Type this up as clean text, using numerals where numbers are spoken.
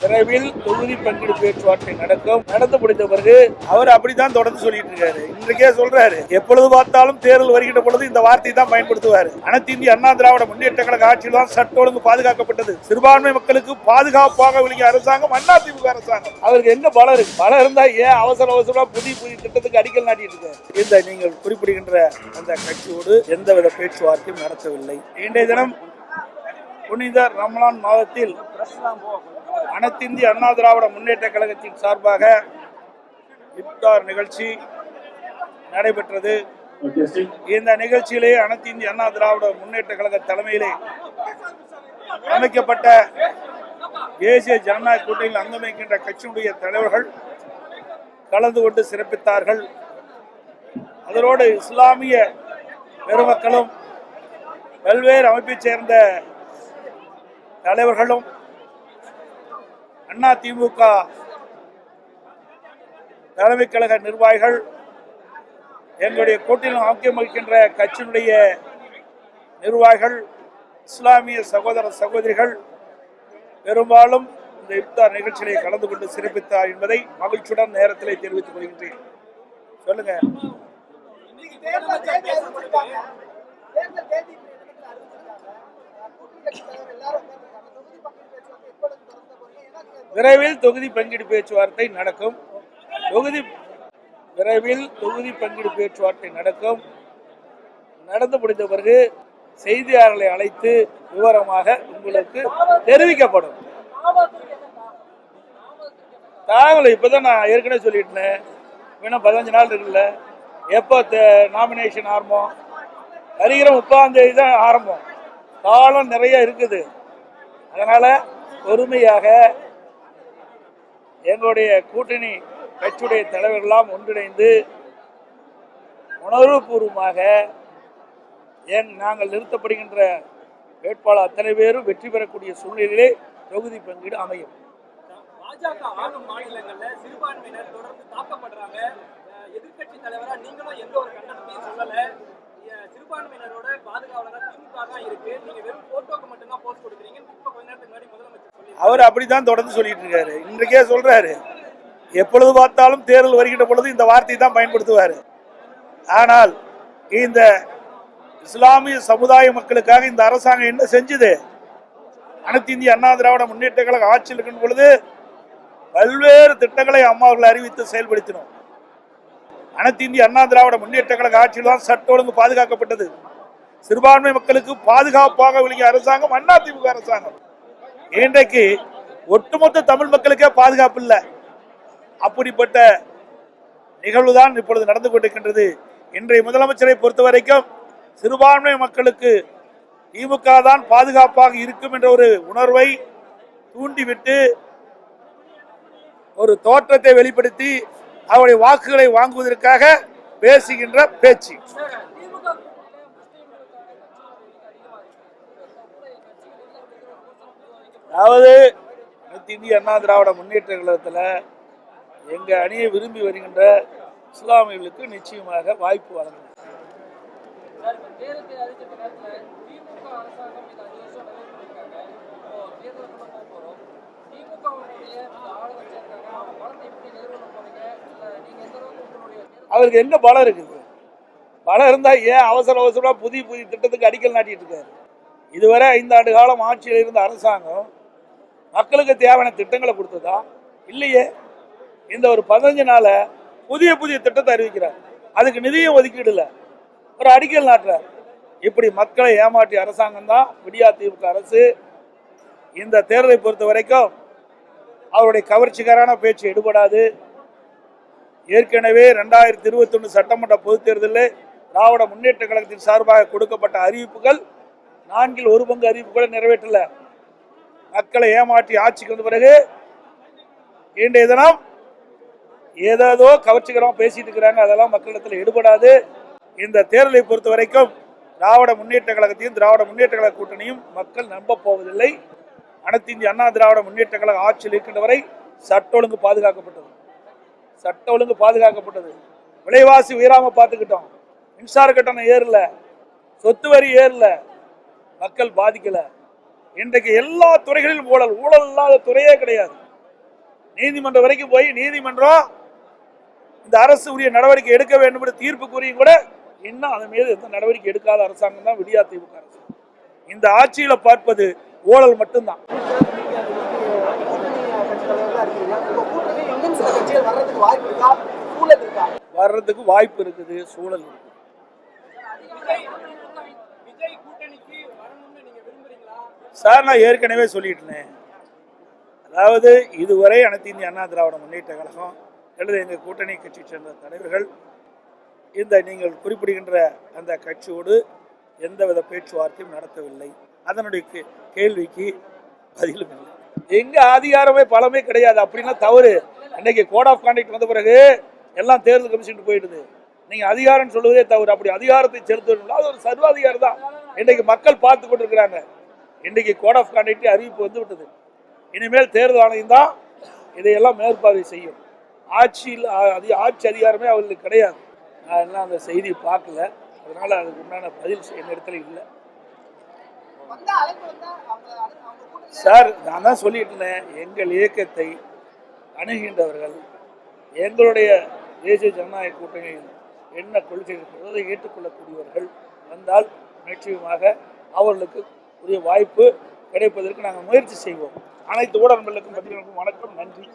விரைவில் தொகுதி பங்கீடு பேச்சுவார்த்தை நடந்து முடிந்த பிறகு அவர் அப்படித்தான் தொடர்ந்து சொல்லிட்டு இருக்காரு. இன்றைக்கே சொல்றாரு, எப்பொழுது பார்த்தாலும் தேர்தல் வருகின்ற பொழுது இந்த வார்த்தை தான் பயன்படுத்துவார். அனைத்து இந்திய அண்ணா திராவிட முன்னேற்ற கழக ஆட்சியில் தான் சட்ட ஒழுங்கு பாதுகாக்கப்பட்டது. சிறுபான்மை மக்களுக்கு பாதுகாப்பாக விளங்கிய அரசாங்கம் அதிமுக அரசாங்கம். அவருக்கு எங்க பலம் இருக்கு? பலம் இருந்தா ஏன் அவசரமா புதிய திட்டத்துக்கு அடிக்கல் நாட்டிட்டு இருக்காரு? இந்த நீங்கள் குறிப்பிடுகின்ற அந்த கட்சியோடு எந்தவித பேச்சுவார்த்தையும் நடத்தவில்லை. இன்றைய தினம் புனித ரமலான் மாதத்தில் அனைத்து இந்திய அண்ணா திராவிட முன்னேற்ற கழகத்தின் சார்பாக இப்தார் நிகழ்ச்சி நடைபெற்றது. இந்த நிகழ்ச்சியிலே அனைத்து இந்திய அண்ணா திராவிட முன்னேற்ற கழக தலைமையிலே அமைக்கப்பட்ட தேசிய ஜனநாயக கூட்டணியில் அங்கமைக்கின்ற கட்சியுடைய தலைவர்கள் கலந்து கொண்டு சிறப்பித்தார்கள். அதனோடு இஸ்லாமிய பெருமக்களும் பல்வேறு அமைப்பைச் சேர்ந்த தலைவர்களும் அதிமுக தலைமை கழக நிர்வாகிகள் எங்களுடைய கூட்டணியில் ஆக்கியம் வகிக்கின்ற கட்சியினுடைய நிர்வாகிகள் இஸ்லாமிய சகோதர சகோதரிகள் பெரும்பாலும் இந்த இப்தார் நிகழ்ச்சியிலே கலந்து கொண்டு சிறப்பித்தார் என்பதை மகிழ்ச்சியுடன் நேரத்திலே தெரிவித்துக் கொள்கின்றேன். சொல்லுங்க. விரைவில் தொகுதி பங்கீடு பேச்சுவார்த்தை நடக்கும். விரைவில் தொகுதி பங்கீடு பேச்சுவார்த்தை நடக்கும். நடந்து முடிந்த பிறகு செய்தியாளர்களை அழைத்து விவரமாக உங்களுக்கு தெரிவிக்கப்படும். தாங்கள் இப்பதான் நான் ஏற்கனவே சொல்லிட்டேன், இன்னும் 15 நாள் இருக்குல்ல. எப்போ நாமினேஷன் ஆரம்பம்? வருகிற 30ஆம் தேதி தான் ஆரம்பம். காலம் நிறைய இருக்குது. அதனால பொறுமையாக எங்களுடைய கூட்டணி கட்சியுடைய தலைவர்களெல்லாம் ஒன்றிணைந்து உணர்வுபூர்வமாக நாங்கள் நிறுத்தப்படுகின்ற வேட்பாளர் அத்தனை பேரும் வெற்றி பெறக்கூடிய சூழ்நிலையிலே தொகுதி பங்கீடு அமையும். பாஜக ஆளும் மாநிலங்களில் சிறுபான்மையினர் தொடர்ந்து தாக்கப்படுறாங்க. எதிர்கட்சி தலைவரா நீங்களும் எந்த ஒரு கண்டனத்தையும் சொல்லல. சிறுபான்மையினரோட பாதுகாவலர் திமுக தான் இருக்கு. நீங்க வெறும் போட்டோக்கு மட்டும்தான் போஸ்ட் கொடுக்குறீங்க. இப்ப கொஞ்ச நேரத்துக்கு முன்னாடி முதலமைச்சர் அவர் அப்படித்தான் தொடர்ந்து சொல்லிட்டு இருக்காரு. இன்றைக்கே சொல்றாரு, எப்பொழுது பார்த்தாலும் தேர்தல் வருகின்ற பொழுது இந்த வார்த்தை தான் பயன்படுத்துவார். ஆனால் இந்த இஸ்லாமிய சமுதாய மக்களுக்காக இந்த அரசாங்கம் என்ன செஞ்சது? அனைத்து இந்திய அண்ணா திராவிட முன்னேற்ற கழக ஆட்சியில் இருக்கின்ற பொழுது பல்வேறு திட்டங்களை அம்மாவர்கள் அறிவித்து செயல்படுத்தினோம். அனைத்து இந்திய அண்ணா திராவிட முன்னேற்ற கழக ஆட்சியில் தான் சட்ட ஒழுங்கு பாதுகாக்கப்பட்டது. சிறுபான்மை மக்களுக்கு பாதுகாப்பாக விளங்கிய அரசாங்கம் அதிமுக அரசாங்கம். இன்றைக்கு ஒட்டுமொத்த தமிழ் மக்களுக்கே பாதுகாப்பு இல்லை. அப்படிப்பட்ட நிகழ்வுதான் இப்பொழுது நடந்து கொண்டிருக்கின்றது. இன்றைய முதலமைச்சரை பொறுத்த வரைக்கும் சிறுபான்மை மக்களுக்கு திமுக தான் பாதுகாப்பாக இருக்கும் என்ற ஒரு உணர்வை தூண்டிவிட்டு ஒரு தோற்றத்தை வெளிப்படுத்தி அவருடைய வாக்குகளை வாங்குவதற்காக பேசுகின்ற பேச்சு. அதாவது அனைத்து இந்திய அண்ணா திராவிட முன்னேற்ற கழகத்தில் எங்க அணியை விரும்பி வருகின்ற இஸ்லாமியர்களுக்கு நிச்சயமாக வாய்ப்பு வழங்கும். அவருக்கு எங்க பலம் இருக்குது? பலம் இருந்தா ஏன் அவசரமா புதிய திட்டத்துக்கு அடிக்கல் நாட்டிட்டு இருக்காரு? இதுவரை 5 ஆண்டு காலம் ஆட்சியில் இருந்த அரசாங்கம் மக்களுக்கு தேவையான திட்டங்களை கொடுத்ததா? இல்லையே. இந்த ஒரு 15 நாள புதிய திட்டத்தை அறிவிக்கிறார். அதுக்கு நிதியும் ஒதுக்கீடு இல்லை, ஒரு அடிக்கல் நாட்டுறார். இப்படி மக்களை ஏமாற்றிய அரசாங்கம் தான் விடியா திமுக அரசு. இந்த தேர்தலை பொறுத்த வரைக்கும் அவருடைய கவர்ச்சிகரான பேச்சு எடுபடாது. ஏற்கனவே 2021 சட்டமன்ற பொதுத் தேர்தலில் திராவிட முன்னேற்ற கழகத்தின் சார்பாக கொடுக்கப்பட்ட அறிவிப்புகள் 4 1 பங்கு அறிவிப்புகளை நிறைவேற்றல. மக்களை ஏமாற்றி ஆட்சிக்கு வந்த பிறகு இன்றைய தினம் ஏதோ கவர்ச்சிகரமாக பேசிட்டு இருக்கிறாங்க. அதெல்லாம் மக்களிடத்தில் எடுபடாது. இந்த தேர்தலை பொறுத்த வரைக்கும் திராவிட முன்னேற்ற கழகத்தையும் திராவிட முன்னேற்ற கழக கூட்டணியும் மக்கள் நம்ப போவதில்லை. அனைத்து இந்திய அண்ணா திராவிட முன்னேற்ற கழக ஆட்சியில் இருக்கின்ற வரை சட்ட ஒழுங்கு பாதுகாக்கப்பட்டது. விலைவாசி உயராம பார்த்துக்கிட்டோம். மின்சார கட்டணம் ஏறல, சொத்து வரி ஏறல, மக்கள் பாதிக்கல. இன்றைக்கு எல்லா துறைகளிலும் ஊழல் இல்லாத துறையே கிடையாது. நீதிமன்றம் வரைக்கும் போய் நீதிமன்றம் இந்த அரசு உரிய நடவடிக்கை எடுக்க வேண்டும் என்று தீர்ப்பு கூறியும் கூட இன்னும் அதன் மீது எந்த நடவடிக்கை எடுக்காத அரசாங்கம் தான் விடியா திமுக அரசு. இந்த ஆட்சியில பார்ப்பது ஊழல் மட்டும்தான். வர்றதுக்கு வாய்ப்பு இருக்குது, சூழல் இருக்கு. சார், நான் ஏற்கனவே சொல்லிட்டேன். அதாவது இதுவரை அனைத்து இந்திய அண்ணா திராவிட முன்னேற்ற கழகம் அல்லது எங்கள் கூட்டணி கட்சி சேர்ந்த தலைவர்கள் இந்த நீங்கள் குறிப்பிடுகின்ற அந்த கட்சியோடு எந்தவித பேச்சுவார்த்தையும் நடத்தவில்லை. அதனுடைய கேள்விக்கு பதிலும் இல்லை. எங்க அதிகாரமே பலமே கிடையாது. அப்படின்னா தவறு. அன்னைக்கு கோட் ஆஃப் கான்டக்ட் வந்த பிறகு எல்லாம் தேர்தல் கமிஷன் போயிடுது. நீங்க அதிகாரம் சொல்லுவதே தவறு. அப்படி அதிகாரத்தை செலுத்த அது ஒரு சர்வாதிகாரம் தான். இன்றைக்கு மக்கள் பார்த்து கொண்டிருக்கிறாங்க. இன்றைக்கு கோட் ஆஃப் கான்டக்ட் அறிவிப்பு வந்து விட்டது. இனிமேல் தேர்தல் ஆணையம் தான் இதையெல்லாம் மேற்பார்வை செய்யும். ஆட்சி அதிகாரமே அவர்களுக்கு கிடையாது. நான் எல்லாம் அந்த செய்தி பார்க்கல, அதனால அதுக்கு உண்டான பதில் என் இடத்துல இல்லை. சார், நான் தான் சொல்லிட்டு இருந்தேன், எங்கள் இயக்கத்தை அணுகின்றவர்கள் எங்களுடைய தேசிய ஜனநாயக கூட்டணியில் என்ன கொள்கை இருக்கிறதோ அதை ஏற்றுக்கொள்ளக்கூடியவர்கள் வந்தால் நிச்சயமாக அவர்களுக்கு உரிய வாய்ப்பு கிடைப்பதற்கு நாங்கள் முயற்சி செய்வோம். அனைத்து ஊடகங்களுக்கும் பத்திரிகைகளுக்கும் வணக்கம், நன்றி.